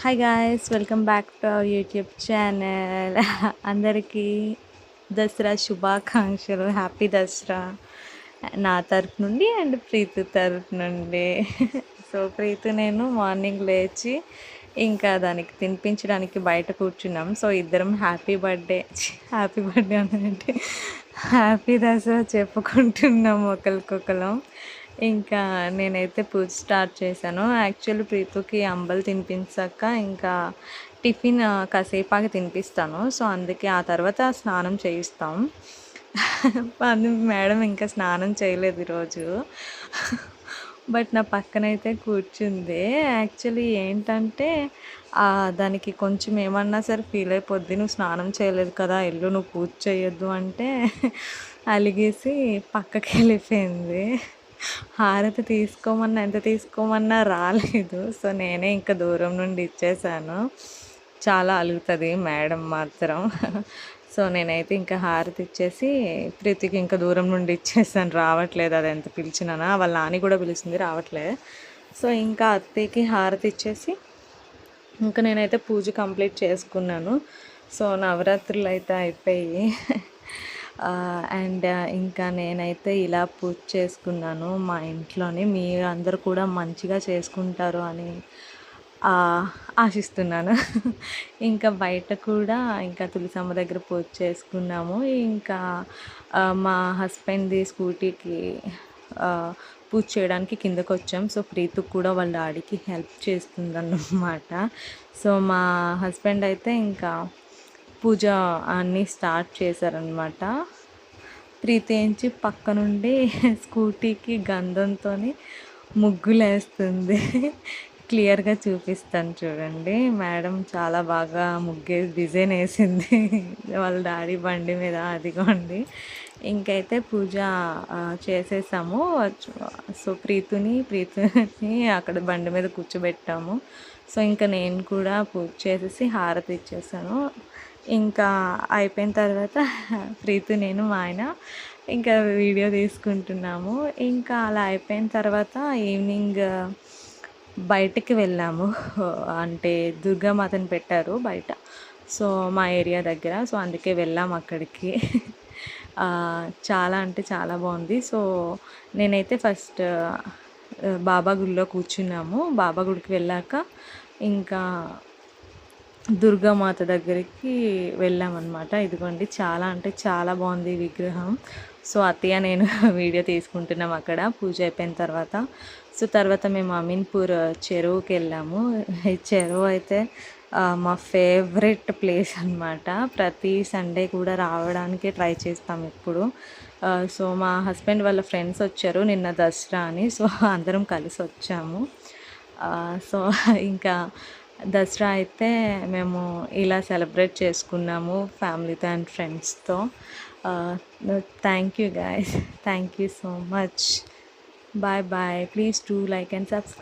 Hi guys, welcome back to our YouTube channel. అందరికీ దసరా శుభాకాంక్షలు. Happy Dasara నా తరఫు నుండి అండ్ ప్రీతు తరఫు నుండి. సో ప్రీతు నేను మార్నింగ్ లేచి ఇంకా దానికి తినిపించడానికి బయట కూర్చున్నాం. సో ఇద్దరం హ్యాపీ బర్త్డే అంటే హ్యాపీ దసరా చెప్పుకుంటున్నాం ఒకరికొకరం. ఇంకా నేనైతే పూజ స్టార్ట్ చేశాను. యాక్చువల్లీ ప్రీతుకి అంబలు తినిపించాక ఇంకా టిఫిన్ కాసేపాకి తినిపిస్తాను. సో అందుకే ఆ తర్వాత స్నానం చేయిస్తాం. అది మేడం ఇంకా స్నానం చేయలేదు ఈరోజు. బట్ నా పక్కనైతే కూర్చుంది. యాక్చువల్లీ ఏంటంటే దానికి కొంచెం ఏమన్నా సరే ఫీల్ అయిపోద్ది. నువ్వు స్నానం చేయలేదు కదా, ఎల్లు నువ్వు పూజ చేయొద్దు అంటే అలిగేసి పక్కకి వెళ్ళిపోయింది. హారతి తీసుకోమన్నా ఎంత తీసుకోమన్నా రాలేదు. సో నేనే ఇంకా దూరం నుండి ఇచ్చేసాను. చాలా అలుగుతుంది మేడం మాత్రం. సో నేనైతే ఇంకా హారతి ఇచ్చేసి ప్రీతికి ఇంకా దూరం నుండి ఇచ్చేసాను. రావట్లేదు, అది ఎంత పిలిచినా. వాళ్ళ నాని కూడా పిలిచింది, రావట్లేదు. సో ఇంకా అత్తయ్యకి హారతి ఇచ్చేసి ఇంకా నేనైతే పూజ కంప్లీట్ చేసుకున్నాను. సో నవరాత్రులు అయితే అయిపోయి అండ్ ఇంకా నేనైతే ఇలా పూజ చేసుకున్నాను మా ఇంట్లోనే. మీరు అందరూ కూడా మంచిగా చేసుకుంటారు అని ఆశిస్తున్నాను. ఇంకా బయట కూడా ఇంకా తులసమ్మ దగ్గర పూజ చేసుకున్నాము. ఇంకా మా హస్బెండ్ది స్కూటీకి పూజ చేయడానికి కిందకు వచ్చాం. సో ప్రీతు కూడా వాళ్ళ డాడీకి హెల్ప్ చేస్తుందన్నమాట. సో మా హస్బెండ్ అయితే ఇంకా పూజ అన్నీ స్టార్ట్ చేశారనమాట. ప్రీతి పక్క నుండి స్కూటీకి గంధంతో ముగ్గులు వేస్తుంది. క్లియర్గా చూపిస్తాను చూడండి. మేడం చాలా బాగా డిజైన్ వేసింది వాళ్ళ డాడీ బండి మీద. అదిగోండి, ఇంకైతే పూజ చేసేసాము. సో ప్రీతిని అక్కడ బండి మీద కూర్చోబెట్టాము. సో ఇంకా నేను కూడా పూజ చేసేసి హారతి ఇచ్చేసాను. ఇంకా అయిపోయిన తర్వాత ప్రీతు, నేను, మా ఆయన ఇంకా వీడియో తీసుకుంటున్నాము. ఇంకా అలా అయిపోయిన తర్వాత ఈవినింగ్ బయటికి వెళ్ళాము. అంటే దుర్గామాతని పెట్టారు బయట, సో మా ఏరియా దగ్గర. సో అందుకే వెళ్ళాము అక్కడికి. చాలా అంటే చాలా బాగుంది. సో నేనైతే ఫస్ట్ బాబా గుడిలో కూర్చున్నాము. బాబా గుడికి వెళ్ళాక ఇంకా దుర్గామాత దగ్గరికి వెళ్ళామన్నమాట. ఇదిగోండి, చాలా అంటే చాలా బాగుంది విగ్రహం. సో అత్తయ్య నేను వీడియో తీసుకుంటున్నాం అక్కడ పూజ అయిపోయిన తర్వాత. సో తర్వాత మేము అమీన్పూర్ చెరువుకి వెళ్ళాము. ఈ చెరువు అయితే మా ఫేవరెట్ ప్లేస్ అనమాట. ప్రతి సండే కూడా రావడానికి ట్రై చేస్తాం ఎప్పుడు. సో మా హస్బెండ్ వాళ్ళ ఫ్రెండ్స్ వచ్చారు నిన్న దసరా అని. సో అందరం కలిసి వచ్చాము. సో ఇంకా దసరా అయితే మేము ఇలా సెలబ్రేట్ చేసుకున్నాము ఫ్యామిలీతో అండ్ ఫ్రెండ్స్తో. Thank you guys, thank you so much. Bye bye. Please do like and subscribe.